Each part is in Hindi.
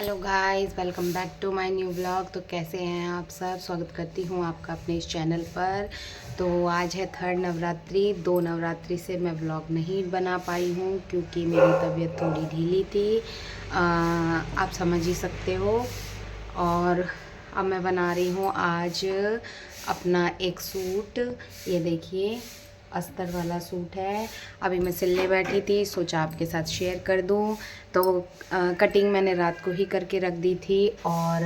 Hello guys, welcome back to my new blog. तो कैसे हैं आप सब? स्वागत करती हूँ आपका अपने इस चैनल पर। तो आज है थर्ड नवरात्रि। 2 नवरात्रि से मैं ब्लॉग नहीं बना पाई हूँ क्योंकि मेरी तबीयत थोड़ी ढीली थी, आप समझ ही सकते हो। और अब मैं बना रही हूँ आज अपना एक सूट। ये देखिए, अस्तर वाला सूट है। अभी मैं सिलने बैठी थी, सोचा आपके साथ शेयर कर दूं। तो कटिंग मैंने रात को ही करके रख दी थी और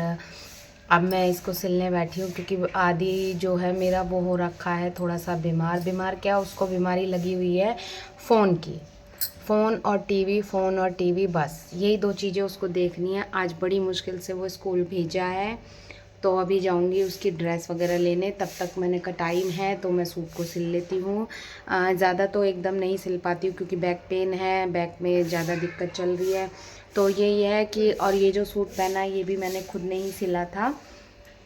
अब मैं इसको सिलने बैठी हूँ क्योंकि आदि जो है मेरा वो हो रखा है थोड़ा सा बीमार। बीमार क्या, उसको बीमारी लगी हुई है फ़ोन की। फ़ोन और टीवी, बस यही 2 चीज़ें उसको देखनी है। आज बड़ी मुश्किल से वो स्कूल भेजा है, तो अभी जाऊंगी उसकी ड्रेस वगैरह लेने। तब तक मैंने का टाइम है तो मैं सूट को सिल लेती हूँ। ज़्यादा तो एकदम नहीं सिल पाती हूँ क्योंकि बैक पेन है, बैक में ज़्यादा दिक्कत चल रही है। तो यही है कि, और ये जो सूट पहना है ये भी मैंने खुद नहीं सिला था।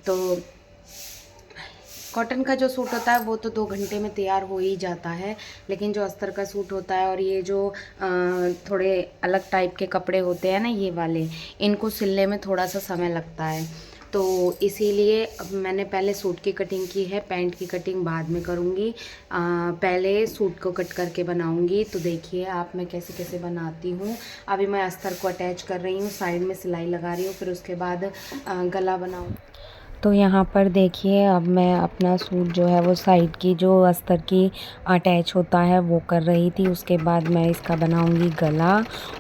तो कॉटन का जो सूट होता है वो तो 2 घंटे में तैयार हो ही जाता है, लेकिन जो अस्तर का सूट होता है और ये जो थोड़े अलग टाइप के कपड़े होते हैं ना, ये वाले, इनको सिलने में थोड़ा सा समय लगता है। तो इसीलिए अब मैंने पहले सूट की कटिंग की है, पैंट की कटिंग बाद में करूँगी। पहले सूट को कट करके बनाऊँगी। तो देखिए आप मैं कैसे कैसे बनाती हूँ। अभी मैं अस्तर को अटैच कर रही हूँ, साइड में सिलाई लगा रही हूँ, फिर उसके बाद गला बनाऊँ। तो यहाँ पर देखिए अब मैं अपना सूट जो है वो साइड की जो अस्तर की अटैच होता है वो कर रही थी। उसके बाद मैं इसका बनाऊंगी गला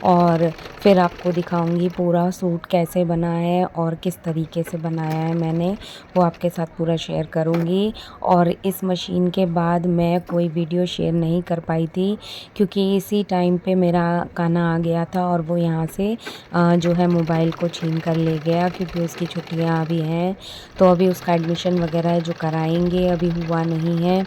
और फिर आपको दिखाऊंगी पूरा सूट कैसे बना है और किस तरीके से बनाया है मैंने, वो आपके साथ पूरा शेयर करूंगी। और इस मशीन के बाद मैं कोई वीडियो शेयर नहीं कर पाई थी क्योंकि इसी टाइम पे मेरा कान्हा आ गया था और वो यहाँ से जो है मोबाइल को छीन कर ले गया क्योंकि उसकी छुट्टियाँ अभी हैं। तो अभी उसका एडमिशन वगैरह जो कराएंगे, अभी हुआ नहीं है,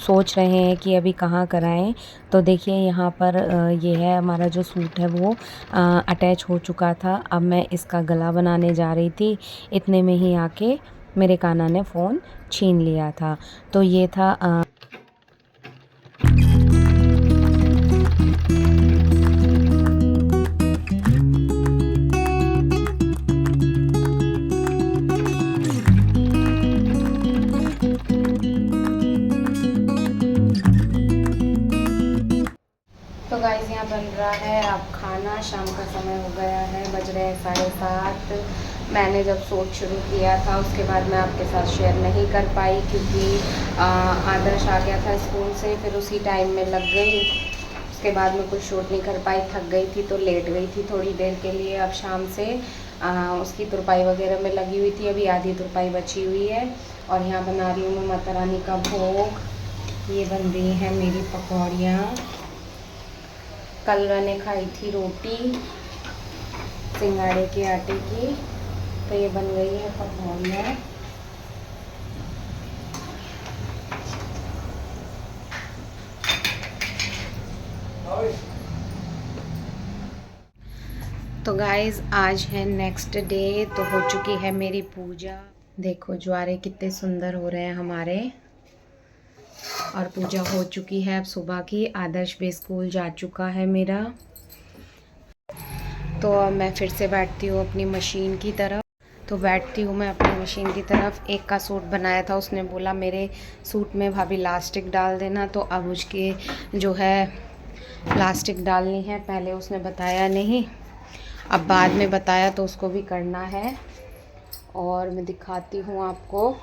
सोच रहे हैं कि अभी कहाँ कराएं। तो देखिए यहाँ पर ये है हमारा जो सूट है वो अटैच हो चुका था। अब मैं इसका गला बनाने जा रही थी, इतने में ही आके मेरे कान्हा ने फ़ोन छीन लिया था। तो ये था तो गाइस यहाँ बन रहा है अब खाना। शाम का समय हो गया है, बज रहे हैं 7:30। मैंने जब सूट शुरू किया था उसके बाद मैं आपके साथ शेयर नहीं कर पाई क्योंकि आदर्श आ गया था स्कूल से, फिर उसी टाइम में लग गई। उसके बाद मैं कुछ शूट नहीं कर पाई, थक गई थी तो लेट गई थी थोड़ी देर के लिए। अब शाम से उसकी तुरपाई वगैरह में लगी हुई थी, अभी आधी तुरपाई बची हुई है। और यहाँ बना रही हूँ मैं माता रानी का भोग। ये बन रही हैं मेरी पकौड़ियाँ। कल मैंने खाई थी रोटी सिंगाड़े के आटे की, तो ये बन गई है पकौड़ियाँ। तो गाइज़ आज है नेक्स्ट डे, तो हो चुकी है मेरी पूजा। देखो ज्वारे कितने सुंदर हो रहे हैं हमारे, और पूजा हो चुकी है अब सुबह की। आदर्श भी स्कूल जा चुका है मेरा। तो अब मैं फिर से बैठती हूँ अपनी मशीन की तरफ। तो बैठती हूँ मैं अपनी मशीन की तरफ। एक का सूट बनाया था, उसने बोला मेरे सूट में भाभी लास्टिक डाल देना, तो अब उसके जो है लास्टिक डालनी है। पहले उसने बताया नहीं, अब बाद में बताया, तो उसको भी करना है। और मैं दिखाती हूँ आपको।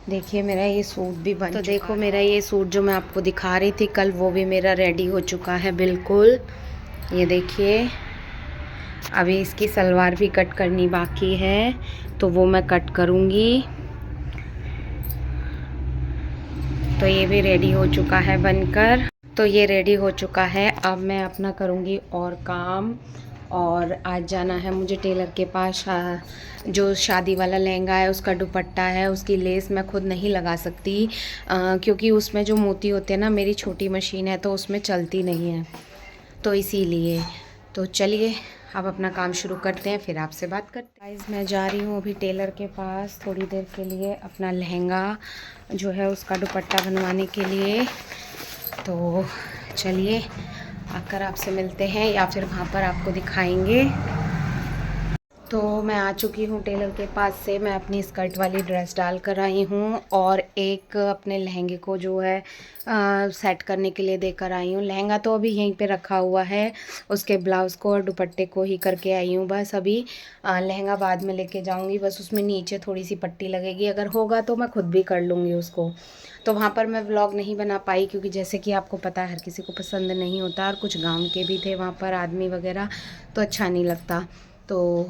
देखिए मेरा ये सूट भी बन, तो देखो मेरा ये सूट जो मैं आपको दिखा रही थी कल, वो भी मेरा रेडी हो चुका है बिल्कुल। ये देखिए, अभी इसकी सलवार भी कट करनी बाकी है, तो वो मैं कट करूँगी। तो ये भी रेडी हो चुका है बनकर। तो ये रेडी हो चुका है, अब मैं अपना करूँगी और काम। और आज जाना है मुझे टेलर के पास। जो शादी वाला लहंगा है उसका दुपट्टा है, उसकी लेस मैं खुद नहीं लगा सकती क्योंकि उसमें जो मोती होते हैं ना, मेरी छोटी मशीन है तो उसमें चलती नहीं है, तो इसीलिए। तो चलिए अब अपना काम शुरू करते हैं, फिर आपसे बात करते हैं। गाइस मैं जा रही हूँ अभी टेलर के पास थोड़ी देर के लिए, अपना लहंगा जो है उसका दुपट्टा बनवाने के लिए। तो चलिए आकर आपसे मिलते हैं, या फिर वहाँ पर आपको दिखाएंगे। तो मैं आ चुकी हूँ टेलर के पास से। मैं अपनी स्कर्ट वाली ड्रेस डाल कर आई हूँ और एक अपने लहंगे को जो है सेट करने के लिए देकर आई हूँ। लहंगा तो अभी यहीं पे रखा हुआ है, उसके ब्लाउज़ को और दुपट्टे को ही करके आई हूँ बस। अभी लहंगा बाद में लेके जाऊँगी, बस उसमें नीचे थोड़ी सी पट्टी लगेगी, अगर होगा तो मैं खुद भी कर लूँगी उसको। तो वहाँ पर मैं व्लॉग नहीं बना पाई क्योंकि जैसे कि आपको पता है हर किसी को पसंद नहीं होता, और कुछ गाँव के भी थे वहाँ पर आदमी वगैरह, तो अच्छा नहीं लगता। तो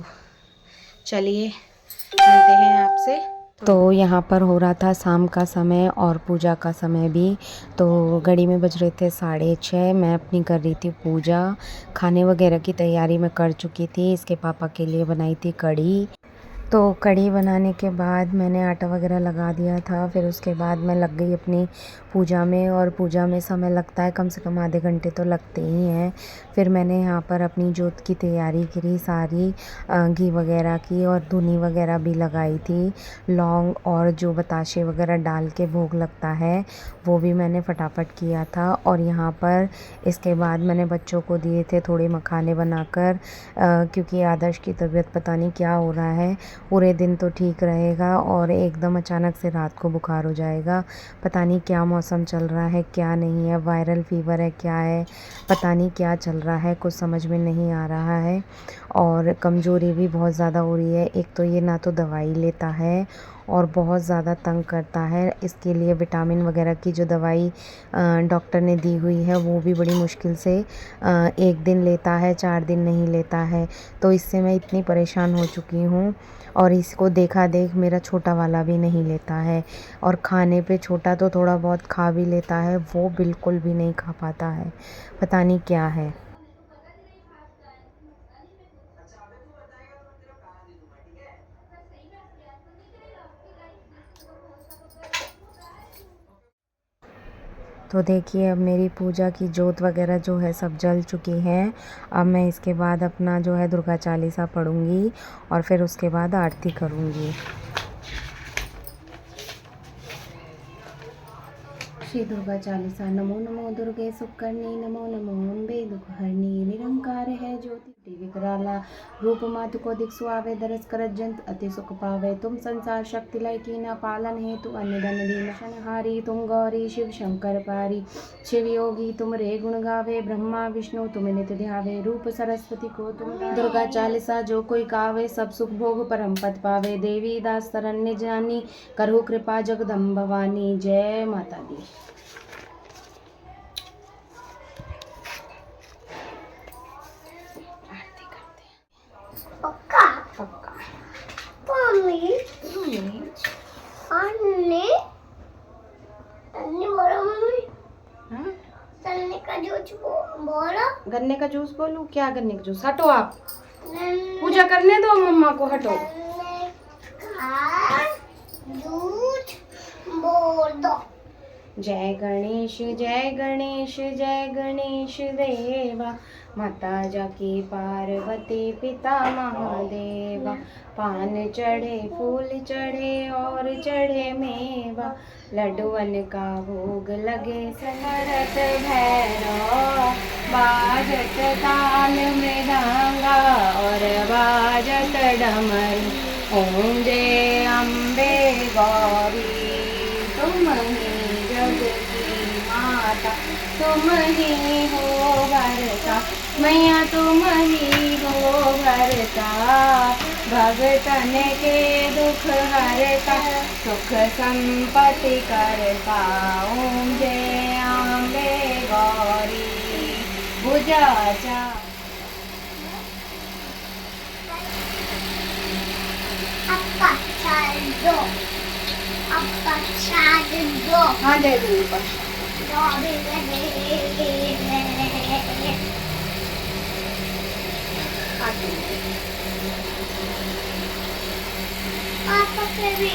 चलिए मिलते हैं आपसे। तो यहाँ पर हो रहा था शाम का समय और पूजा का समय भी। तो घड़ी में बज रहे थे 6:30। मैं अपनी कर रही थी पूजा। खाने वगैरह की तैयारी मैं कर चुकी थी। इसके पापा के लिए बनाई थी कढ़ी। तो कढ़ी बनाने के बाद मैंने आटा वगैरह लगा दिया था। फिर उसके बाद मैं लग गई अपनी पूजा में, और पूजा में समय लगता है, कम से कम आधे घंटे तो लगते ही हैं। फिर मैंने यहाँ पर अपनी जोत की तैयारी करी सारी, घी वगैरह की और धुनी वगैरह भी लगाई थी। लौंग और जो बताशे वगैरह डाल के भोग लगता है वो भी मैंने फटाफट किया था। और यहाँ पर इसके बाद मैंने बच्चों को दिए थे थोड़े मखाने बनाकर, क्योंकि आदर्श की तबीयत पता नहीं क्या हो रहा है। पूरे दिन तो ठीक रहेगा और एकदम अचानक से रात को बुखार हो जाएगा। पता नहीं क्या मौसम चल रहा है, क्या नहीं है, वायरल फीवर है, क्या है, पता नहीं क्या चल रहा है, कुछ समझ में नहीं आ रहा है। और कमज़ोरी भी बहुत ज़्यादा हो रही है। एक तो ये ना तो दवाई लेता है और बहुत ज़्यादा तंग करता है। इसके लिए विटामिन वगैरह की जो दवाई डॉक्टर ने दी हुई है वो भी बड़ी मुश्किल से 1 दिन लेता है, 4 दिन नहीं लेता है। तो इससे मैं इतनी परेशान हो चुकी हूँ। और इसको देखा देख मेरा छोटा वाला भी नहीं लेता है। और खाने पे छोटा तो थोड़ा बहुत खा भी लेता है, वो बिल्कुल भी नहीं खा पाता है, पता नहीं क्या है। तो देखिए अब मेरी पूजा की जोत वगैरह जो है सब जल चुकी हैं। अब मैं इसके बाद अपना जो है दुर्गा चालीसा पढ़ूँगी और फिर उसके बाद आरती करूँगी। श्री दुर्गा चालीसा। नमो नमो दुर्गे सुकर्णी, नमो नमो अम्बे दुखहरणी, निरंकार है ज्योति विकराला, रूप मातु को दिख सुआवे, दरस करत जंत अति सुख पावे। तुम संसार शक्ति लय की न पालन हेतु अन्न धन दीन शनहारी, तुम गौरी शिव शंकर पारी, शिव योगी तुम रे गुण गावे, ब्रह्मा विष्णु तुम नित ध्यावे, रूप सरस्वती को तुम। दुर्गा चालीसा जो कोई गावे, सब सुख भोग परम पद पावे। देवी दास शरण्य जानी, करहु कृपा जगदम्ब भवानी। जय माता दी। पक्का मम्मी अन्ने अन्ने बोलो मम्मी। हाँ? गन्ने का जूस बोलो। गन्ने का जूस बोलूं? क्या गन्ने का जूस? हटो आप, पूजा करने दो मम्मा को, हटो। गन्ने का जूस बोल दो। जय गणेश जय गणेश जय गणेश देवा, माता जाकी पार्वती पिता महादेवा। पान चढ़े फूल चढ़े और चढ़े मेवा, लड्डुअन का भोग लगे सहरत भैरव। बाजत ताल मृदंगा और बाजत डमरू, ओम जय अम्बे गौरी तुम ही जग की माता, तुम ही हो भरता मैया, तुम ही हो भरता भगतन के दुख हरता, सुख संपत्ति करता। ओम जय अम्बे गौरी बुझा आपका चाल दो, आपका चाल दो। हाँ दे दूँगी। पापा के भी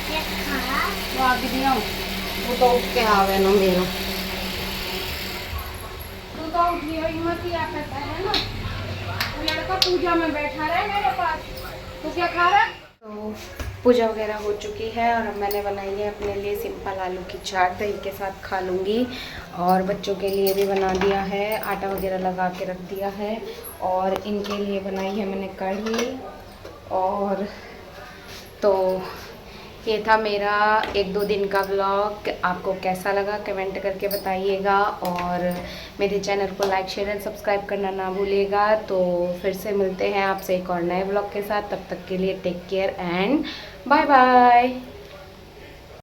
ये खा वो आ भी दिया, वो तो उठ के आवे ना मेरा। तू तो उठ लियो, हिम्मत ही आता है ना। वो लड़का पूजा में बैठा रहे मेरे पास, तो क्या खा रहा है? तो पूजा वगैरह हो चुकी है और अब मैंने बनाई है अपने लिए सिंपल आलू की चाट, दही के साथ खा लूँगी। और बच्चों के लिए भी बना दिया है, आटा वगैरह लगा के रख दिया है। और इनके लिए बनाई है मैंने कढ़ी। और तो ये था मेरा 1-2 दिन का व्लॉग। आपको कैसा लगा कमेंट करके बताइएगा, और मेरे चैनल को लाइक शेयर एंड सब्सक्राइब करना ना भूलिएगा। तो फिर से मिलते हैं आपसे एक और नए व्लॉग के साथ। तब तक के लिए take care and bye bye.